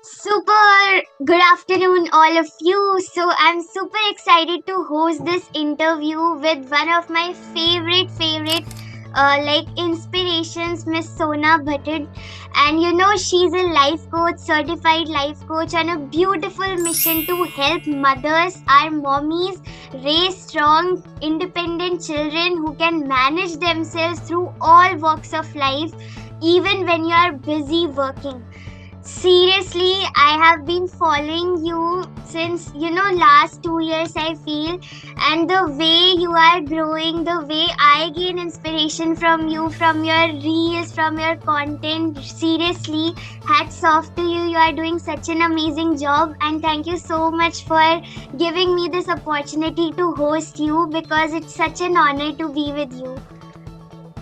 Super good afternoon, all of you. So, I'm super excited to host this interview with one of my favorite inspirations, Miss Sona Bhattad. And she's a life coach, certified life coach, on a beautiful mission to help mothers, our mommies, raise strong, independent children who can manage themselves through all walks of life, even when you are busy working. Seriously, I have been following you since last 2 years, I feel, and the way you are growing, the way I gain inspiration from you, from your reels, from your content. Seriously, hats off to you. You are doing such an amazing job, and thank you so much for giving me this opportunity to host you because it's such an honor to be with you.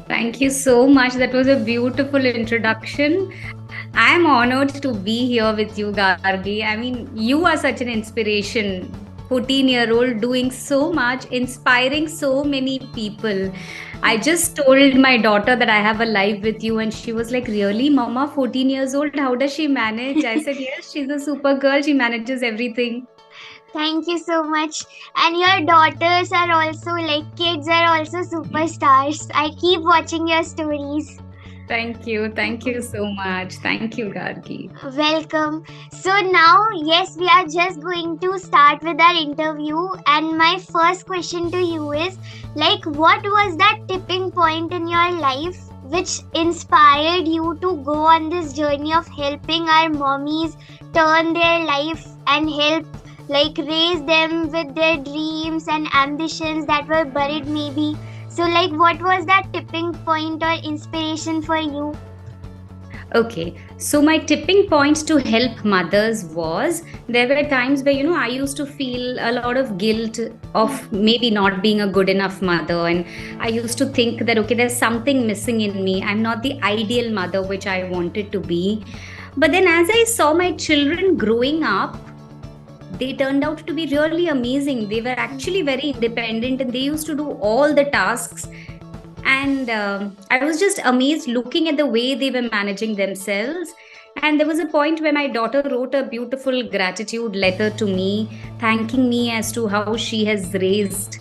Thank you so much. That was a beautiful introduction. I am honored to be here with you, Gargi. I mean, you are such an inspiration. 14-year-old doing so much, inspiring so many people. I just told my daughter that I have a live with you, and she was like, "Really, Mama, 14 years old? How does she manage?" I said, "Yes, she's a super girl. She manages everything." Thank you so much. And your daughters are also like kids are also superstars. I keep watching your stories. Thank you. Thank you so much. Thank you, Gargi. Welcome. So now, yes, we are just going to start with our interview. And my first question to you is like, what was that tipping point in your life which inspired you to go on this journey of helping our mommies turn their life and help like raise them with their dreams and ambitions that were buried maybe? So like, what was that tipping point or inspiration for you? Okay, so my tipping points to help mothers was there were times where, I used to feel a lot of guilt of maybe not being a good enough mother. And I used to think that, okay, there's something missing in me. I'm not the ideal mother which I wanted to be. But then as I saw my children growing up, they turned out to be really amazing. They were actually very independent and they used to do all the tasks. And I was just amazed looking at the way they were managing themselves. And there was a point where my daughter wrote a beautiful gratitude letter to me, thanking me as to how she has raised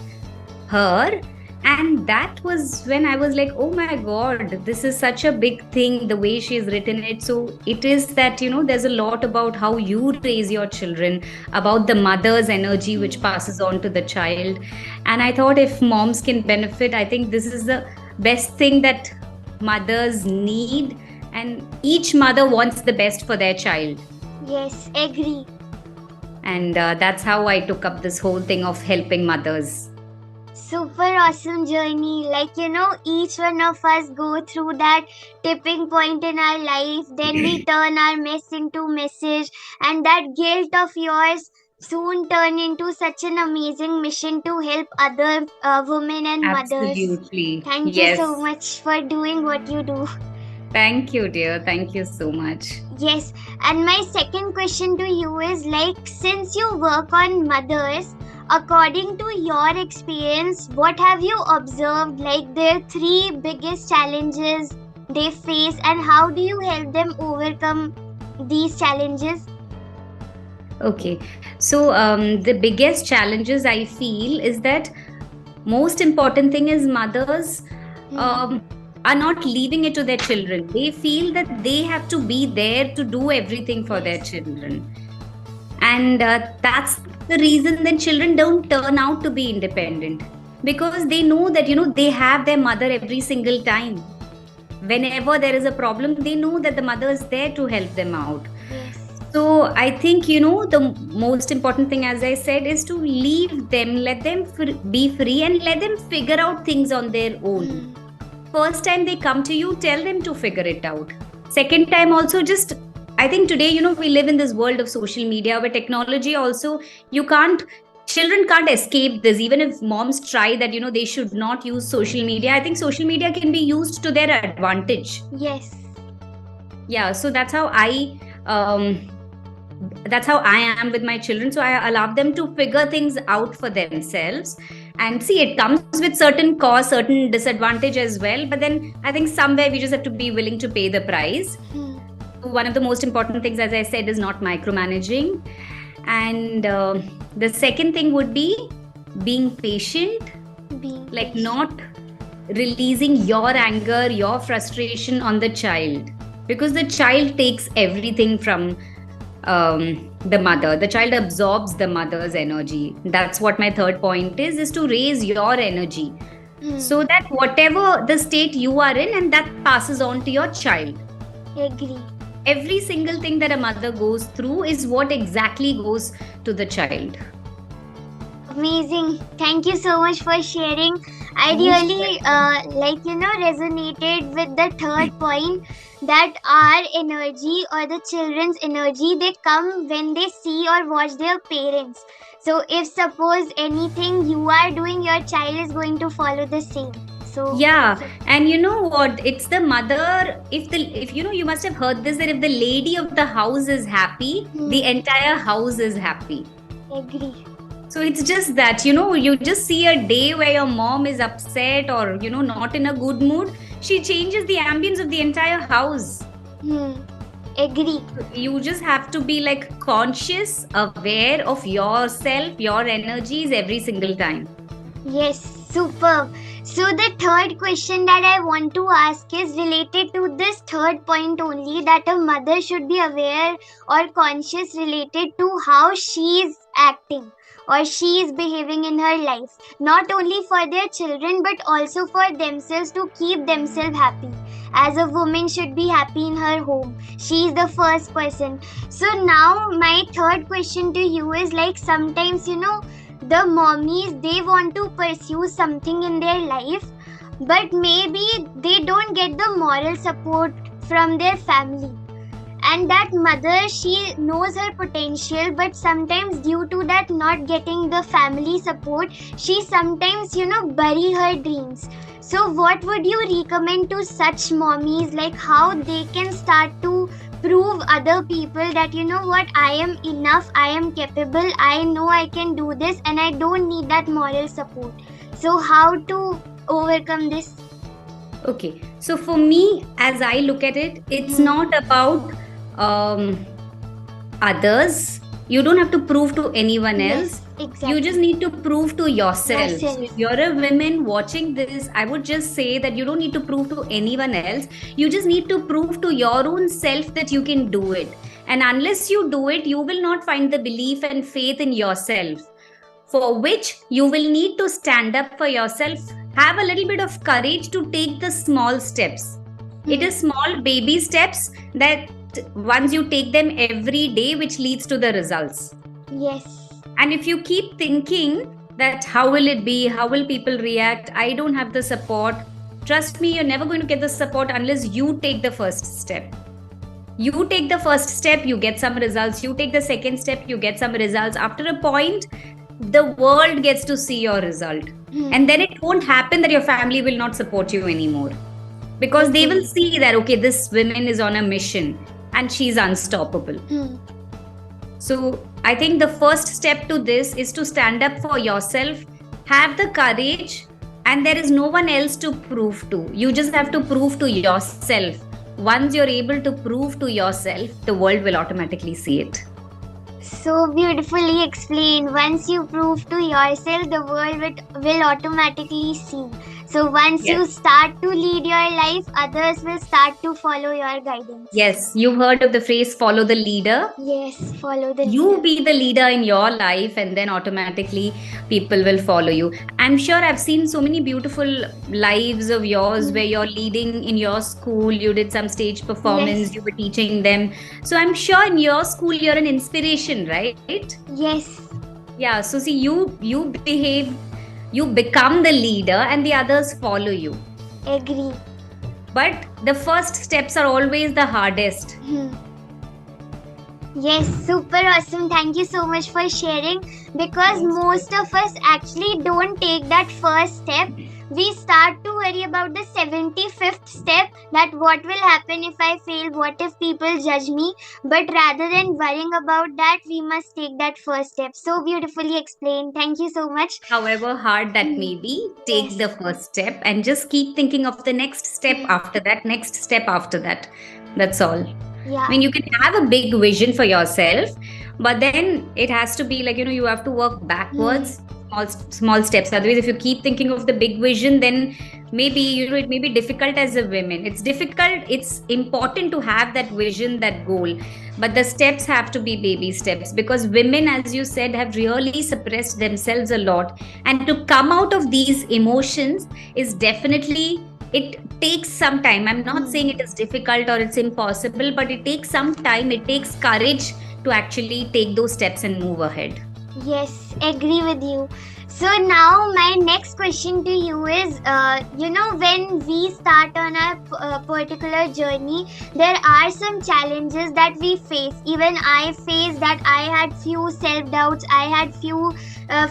her. And that was when I was like, oh my God, this is such a big thing, the way she's written it. So it is that, there's a lot about how you raise your children, about the mother's energy which passes on to the child. And I thought if moms can benefit, I think this is the best thing that mothers need. And each mother wants the best for their child. Yes, agree. And that's how I took up this whole thing of helping mothers. Super awesome journey. Like, each one of us go through that tipping point in our life. Then we turn our mess into message. And that guilt of yours soon turn into such an amazing mission to help other women and mothers. Absolutely. Thank you so much for doing what you do. Thank you, dear. Thank you so much. Yes. And my second question to you is like, since you work on mothers, according to your experience, what have you observed like their three biggest challenges they face and how do you help them overcome these challenges? Okay, so the biggest challenges I feel is that most important thing is mothers are not leaving it to their children. They feel that they have to be there to do everything for their children. And that's the reason that children don't turn out to be independent, because they know that, they have their mother every single time. Whenever there is a problem, they know that the mother is there to help them out. Yes. So I think, the most important thing, as I said, is to leave them, let them be free and let them figure out things on their own. First time they come to you, tell them to figure it out. Second time also, just I think today, we live in this world of social media where technology also, children can't escape this. Even if moms try that, they should not use social media. I think social media can be used to their advantage. Yes. Yeah, so that's how I am with my children. So I allow them to figure things out for themselves. And see, it comes with certain cost, certain disadvantage as well. But then I think somewhere we just have to be willing to pay the price. one of the most important things, as I said, is not micromanaging. And the second thing would be being patient, like not releasing your anger, your frustration on the child, because the child takes everything from the mother. The child absorbs the mother's energy. That's what my third point is to raise your energy, so that whatever the state you are in, and that passes on to your child. Agree. Every single thing that a mother goes through is what exactly goes to the child. Amazing. Thank you so much for sharing. I really resonated with the third point, that our energy or the children's energy, they come when they see or watch their parents. So if suppose anything you are doing, your child is going to follow the same. So yeah, and you know what? It's the mother. If you must have heard this, that if the lady of the house is happy, the entire house is happy. Agree. So it's just that, you just see a day where your mom is upset or, not in a good mood. She changes the ambience of the entire house. Agree. You just have to be like conscious, aware of yourself, your energies every single time. Yes, superb. So the third question that I want to ask is related to this third point only, that a mother should be aware or conscious related to how she is acting or she is behaving in her life, not only for their children but also for themselves, to keep themselves happy. As a woman should be happy in her home, she is the first person. So now my third question to you is, like, sometimes the mommies, they want to pursue something in their life, but maybe they don't get the moral support from their family, and that mother, she knows her potential, but sometimes due to that not getting the family support, she sometimes bury her dreams. So what would you recommend to such mommies, like how they can start to prove other people that what, I am enough, I am capable, I know I can do this, and I don't need that moral support? So how to overcome this? Okay, so for me, as I look at it, it's not about others. You don't have to prove to anyone else. Exactly. You just need to prove to yourself. So if you're a woman watching this, I would just say that you don't need to prove to anyone else. You just need to prove to your own self that you can do it. And unless you do it, you will not find the belief and faith in yourself, for which you will need to stand up for yourself. Have a little bit of courage to take the small steps. It is small baby steps that once you take them every day, which leads to the results. Yes. And if you keep thinking that how will it be, how will people react, I don't have the support, trust me, you're never going to get the support unless you take the first step. You take the first step, you get some results. You take the second step, you get some results. After a point, the world gets to see your result. And then it won't happen that your family will not support you anymore, because they will see that, okay, this woman is on a mission and she's unstoppable. So I think the first step to this is to stand up for yourself, have the courage, and there is no one else to prove to. You just have to prove to yourself. Once you're able to prove to yourself, the world will automatically see it. So beautifully explained. Once you prove to yourself, the world will automatically see. So once you start to lead your life, others will start to follow your guidance. Yes, you've heard of the phrase follow the leader. Yes, follow the leader. You be the leader in your life, and then automatically people will follow you. I'm sure I've seen so many beautiful lives of yours where you're leading in your school. You did some stage performance, you were teaching them. So I'm sure in your school you're an inspiration, right? Yes. Yeah, so see, you behave, you become the leader and the others follow you. Agree. But the first steps are always the hardest. Yes, super awesome. Thank you so much for sharing, because most of us actually don't take that first step. We start to worry about the 75th step, that what will happen if I fail, what if people judge me. But rather than worrying about that, we must take that first step. So beautifully explained. Thank you so much. However hard that may be, take the first step and just keep thinking of the next step after that, next step after that. That's all. I Yeah. mean, you can have a big vision for yourself, but then it has to be like, you have to work Hmm. backwards, small steps. Otherwise, if you keep thinking of the big vision, then maybe, it may be difficult as a woman. It's difficult. It's important to have that vision, that goal. But the steps have to be baby steps, because women, as you said, have really suppressed themselves a lot. And to come out of these emotions is definitely, it takes some time. I'm not Hmm. saying it is difficult or it's impossible, but it takes some time. It takes courage to actually take those steps and move ahead. Yes, agree with you. So now my next question to you is, when we start on a particular journey, there are some challenges that we face. Even I faced that. I had few self doubts. I had few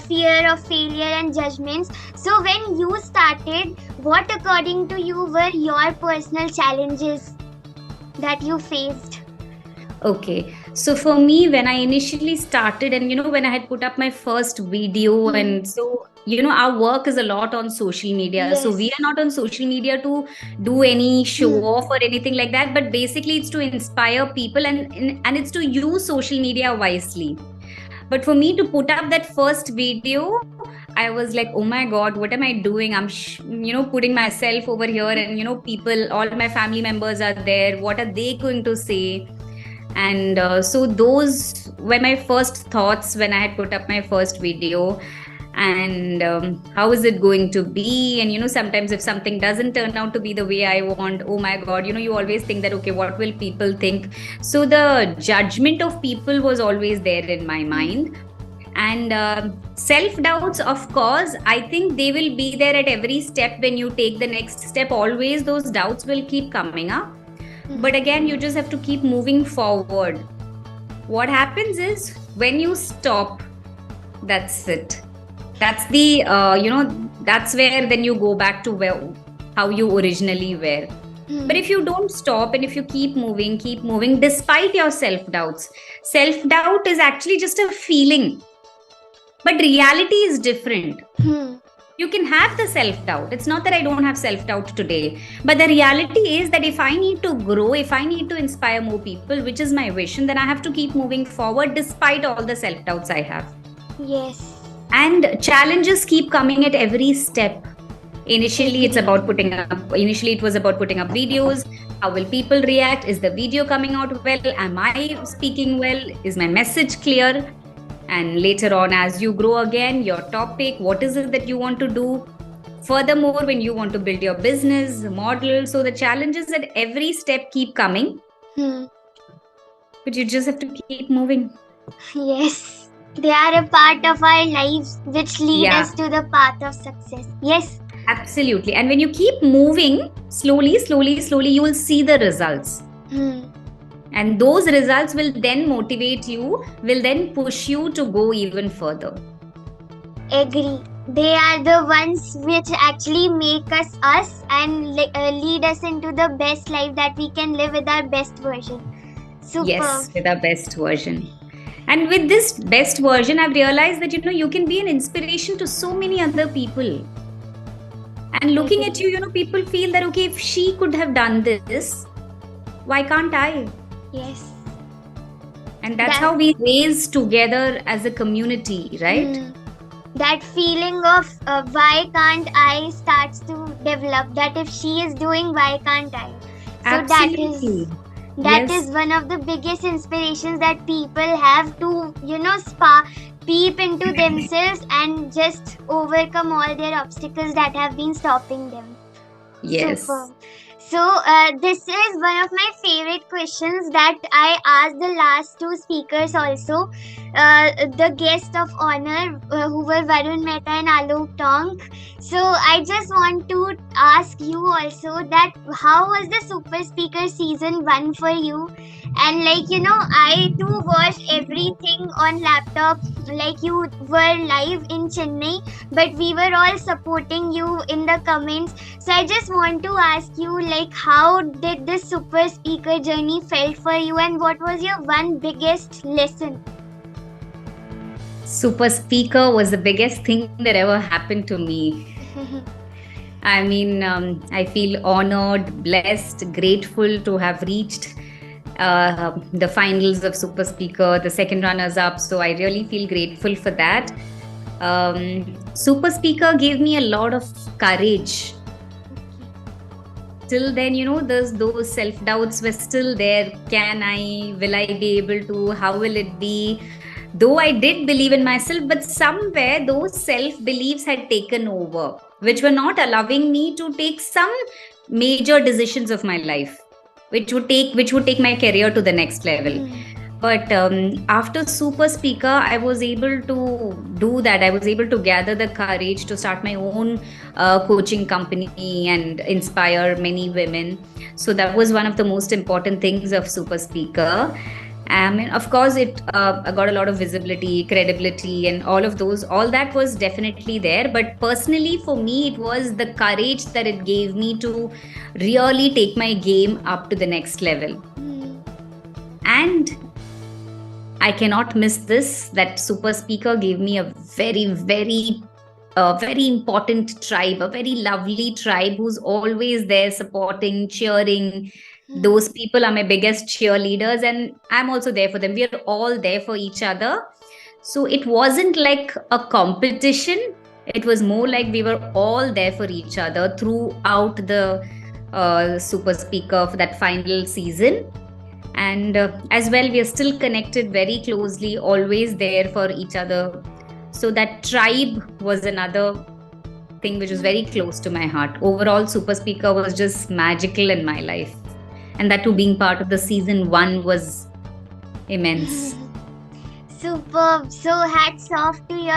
fear of failure and judgments. So when you started, what according to you were your personal challenges that you faced? Okay. So for me, when I initially started, and when I had put up my first video, Hmm. and so our work is a lot on social media. So we Yes. are not on social media to do any show Hmm. off or anything like that, but basically it's to inspire people, and it's to use social media wisely. But for me to put up that first video, I was like, oh my God, what am I doing? I'm, putting myself over here, and, people, all my family members are there. What are they going to say? And so those were my first thoughts when I had put up my first video. And how is it going to be? And sometimes if something doesn't turn out to be the way I want, oh my God, you always think that, okay, what will people think? So the judgment of people was always there in my mind. And self doubts, of course, I think they will be there at every step. When you take the next step, always those doubts will keep coming up. But again, you just have to keep moving forward. What happens is, when you stop, that's it. That's the that's where then you go back to how you originally were. But if you don't stop, and if you keep moving despite your self doubt is actually just a feeling, but reality is different. Hmm. You can have the self doubt. It's not that I don't have self doubt today, but the reality is that if I need to grow, if I need to inspire more people, which is my vision, then I have to keep moving forward despite all the self doubts I have. Yes. And challenges keep coming at every step. Initially it was about putting up videos. How will people react? Is the video coming out well? Am I speaking well? Is my message clear? And later on, as you grow again, your topic, what is it that you want to do? Furthermore, when you want to build your business model, so the challenges at every step keep coming. But you just have to keep moving. Yes. They are a part of our lives which lead Yeah. us to the path of success. Yes. Absolutely. And when you keep moving slowly, you will see the results. And those results will then motivate you, will then push you to go even further. Agree. They are the ones which actually make us and lead us into the best life that we can live with our best version. Super. Yes, with our best version. And with this best version, I've realized that, you can be an inspiration to so many other people. And looking at you, people feel that, okay, if she could have done this, why can't I? Yes. And that's how we raise together as a community, right? That feeling of why can't I starts to develop. That if she is doing, why can't I? So Absolutely. That is one of the biggest inspirations that people have to, peep into themselves and just overcome all their obstacles that have been stopping them. Yes. Super. So, this is one of my favorite questions that I asked the last two speakers also. The guest of honor, who were Varun Mehta and Alok Tonk. So, I just want to ask you also that how was the Super Speaker Season 1 for you? And I too watched everything on laptop. Like, you were live in Chennai, but we were all supporting you in the comments. So I just want to ask you, how did this Super Speaker journey felt for you, and what was your one biggest lesson? Super Speaker was the biggest thing that ever happened to me. I mean, I feel honored, blessed, grateful to have reached the finals of Super Speaker, the second runners up. So I really feel grateful for that. Super Speaker gave me a lot of courage. Till then, those self doubts were still there. Will I be able to? How will it be? Though I did believe in myself, but somewhere those self beliefs had taken over, which were not allowing me to take some major decisions of my life, which would take my career to the next level. But after Super Speaker, I was able to do that. I was able to gather the courage to start my own coaching company and inspire many women. So that was one of the most important things of Super Speaker. And of course, it got a lot of visibility, credibility, and all of those. All that was definitely there. But personally, for me, it was the courage that it gave me to really take my game up to the next level. And I cannot miss this, that Super Speaker gave me a very, very important tribe, a very lovely tribe who's always there supporting, cheering. Those people are my biggest cheerleaders, and I'm also there for them. We are all there for each other. So it wasn't like a competition. It was more like we were all there for each other throughout the Super Speaker for that final season. And as well, we are still connected very closely, always there for each other. So that tribe was another thing which was very close to my heart. Overall, Super Speaker was just magical in my life. And that too, being part of the season 1 was immense. Superb. So hats off to your,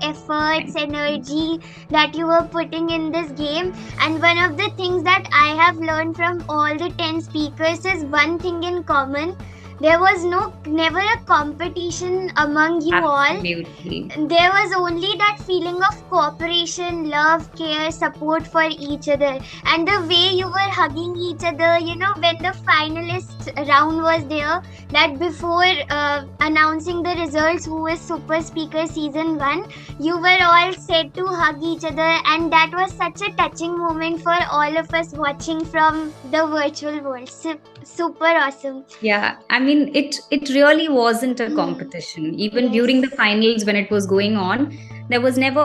efforts, energy that you were putting in this game. And one of the things that I have learned from all the 10 speakers is one thing in common. There was never a competition among you Absolutely. all. There was only that feeling of cooperation, love, care, support for each other. And the way you were hugging each other, when the finalist round was there, that before announcing the results, who is Super Speaker Season 1, you were all said to hug each other. And that was such a touching moment for all of us watching from the virtual world. Super awesome. Yeah, I mean, it really wasn't a competition. Even during the finals, when it was going on, there was never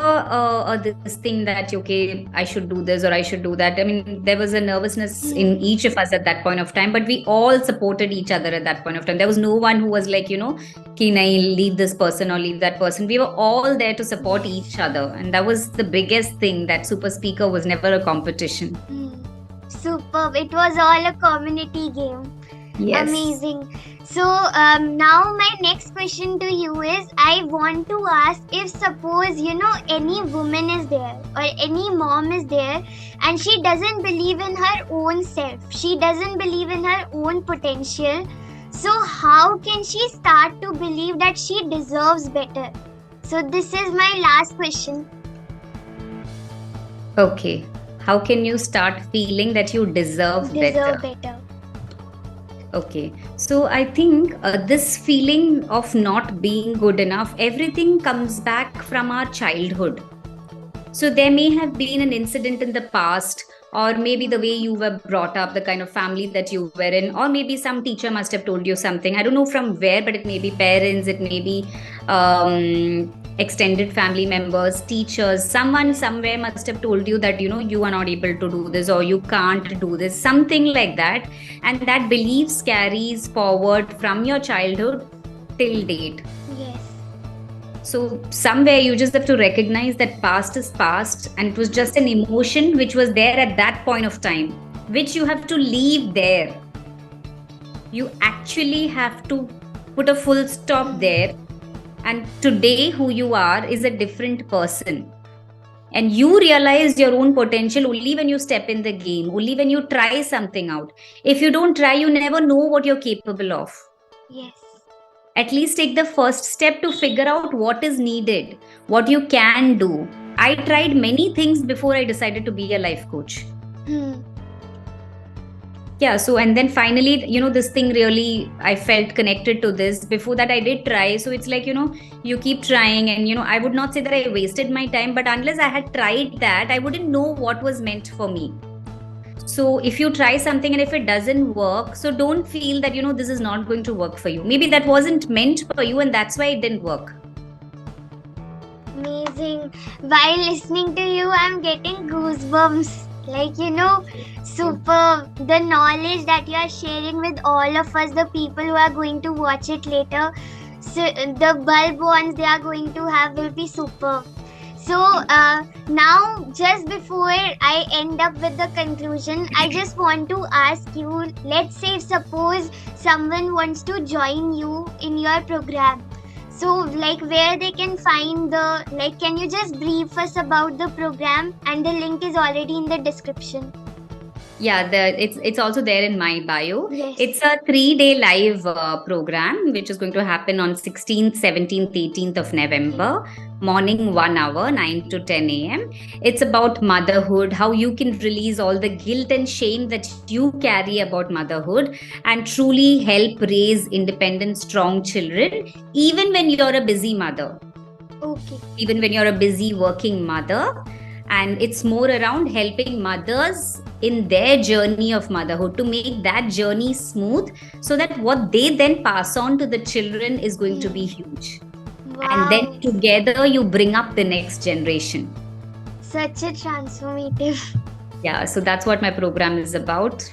this thing that, okay, I should do this or I should do that. I mean, there was a nervousness in each of us at that point of time, but we all supported each other at that point of time. There was no one who was like, ki nahi, leave this person or leave that person. We were all there to support each other. And that was the biggest thing, that Super Speaker was never a competition. Superb. It was all a community game. Yes. Amazing. So now my next question to you is, I want to ask, if suppose any woman is there or any mom is there and she doesn't believe in her own self, she doesn't believe in her own potential, so how can she start to believe that she deserves better? So this is my last question. Okay. How can you start feeling that you deserve better? Okay, so I think this feeling of not being good enough, everything comes back from our childhood. So there may have been an incident in the past, or maybe the way you were brought up, the kind of family that you were in, or maybe some teacher must have told you something. I don't know from where, but it may be parents, it may be extended family members, teachers, someone somewhere must have told you that, you are not able to do this or you can't do this, something like that. And that belief carries forward from your childhood till date. Yes. So somewhere you just have to recognize that past is past, and it was just an emotion which was there at that point of time, which you have to leave there. You actually have to put a full stop there. And today who you are is a different person. And you realize your own potential only when you step in the game, only when you try something out. If you don't try, you never know what you're capable of. Yes. At least take the first step to figure out what is needed, what you can do. I tried many things before I decided to be a life coach. Yeah, so and then finally, this thing really, I felt connected to this. Before that, I did try. So it's like, you keep trying, and, I would not say that I wasted my time, but unless I had tried that, I wouldn't know what was meant for me. So if you try something and if it doesn't work, so don't feel that, this is not going to work for you. Maybe that wasn't meant for you and that's why it didn't work. Amazing. While listening to you, I'm getting goosebumps. Like, super. The knowledge that you are sharing with all of us, the people who are going to watch it later, so the bulb ones they are going to have will be super. So now, just before I end up with the conclusion, I just want to ask you, let's say, suppose someone wants to join you in your program. So, like, where they can find the, like, can you just brief us about the program? And the link is already in the description. Yeah, it's also there in my bio. Yes. It's a 3-day live program which is going to happen on 16th, 17th, 18th of November, morning 1 hour, 9 to 10 a.m. It's about motherhood, how you can release all the guilt and shame that you carry about motherhood and truly help raise independent, strong children, even when you're a busy mother. Okay. Even when you're a busy working mother. And it's more around helping mothers in their journey of motherhood to make that journey smooth so that what they then pass on to the children is going to be huge. Wow. And then together you bring up the next generation. Such a transformative. Yeah, so that's what my program is about.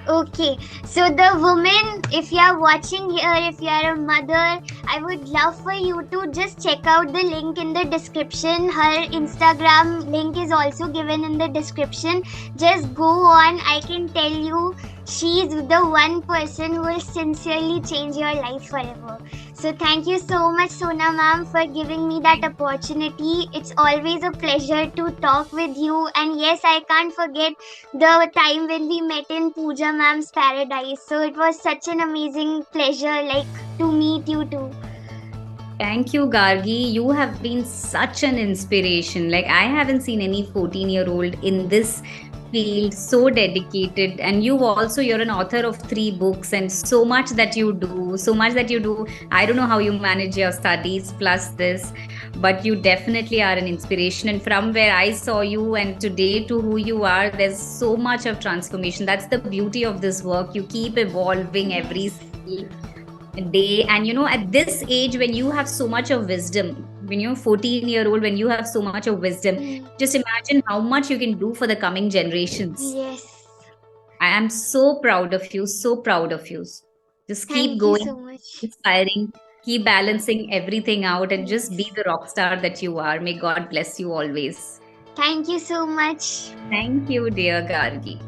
Okay, so the women, if you are watching here, if you are a mother, I would love for you to just check out the link in the description. Her Instagram link is also given in the description. Just go on. I can tell you, she's the one person who will sincerely change your life forever. So thank you so much, Sona ma'am, for giving me that opportunity. It's always a pleasure to talk with you. And yes, I can't forget the time when we met in Pooja ma'am's paradise. So it was such an amazing pleasure, like, to meet you too. Thank you, Gargi. You have been such an inspiration. Like, I haven't seen any 14-year-old in this field so dedicated, and you're an author of 3 books and so much that you do. I don't know how you manage your studies plus this, but you definitely are an inspiration. And from where I saw you and today to who you are, there's so much of transformation. That's the beauty of this work. You keep evolving every day. And at this age, when you have so much of wisdom, when you're 14-year-old, when you have so much of wisdom, just imagine how much you can do for the coming generations. Yes. I am so proud of you, so proud of you. Just keep going, so much. inspiring, keep balancing everything out, and just be the rock star that you are. May God bless you always. Thank you so much. Thank you, dear Gargi.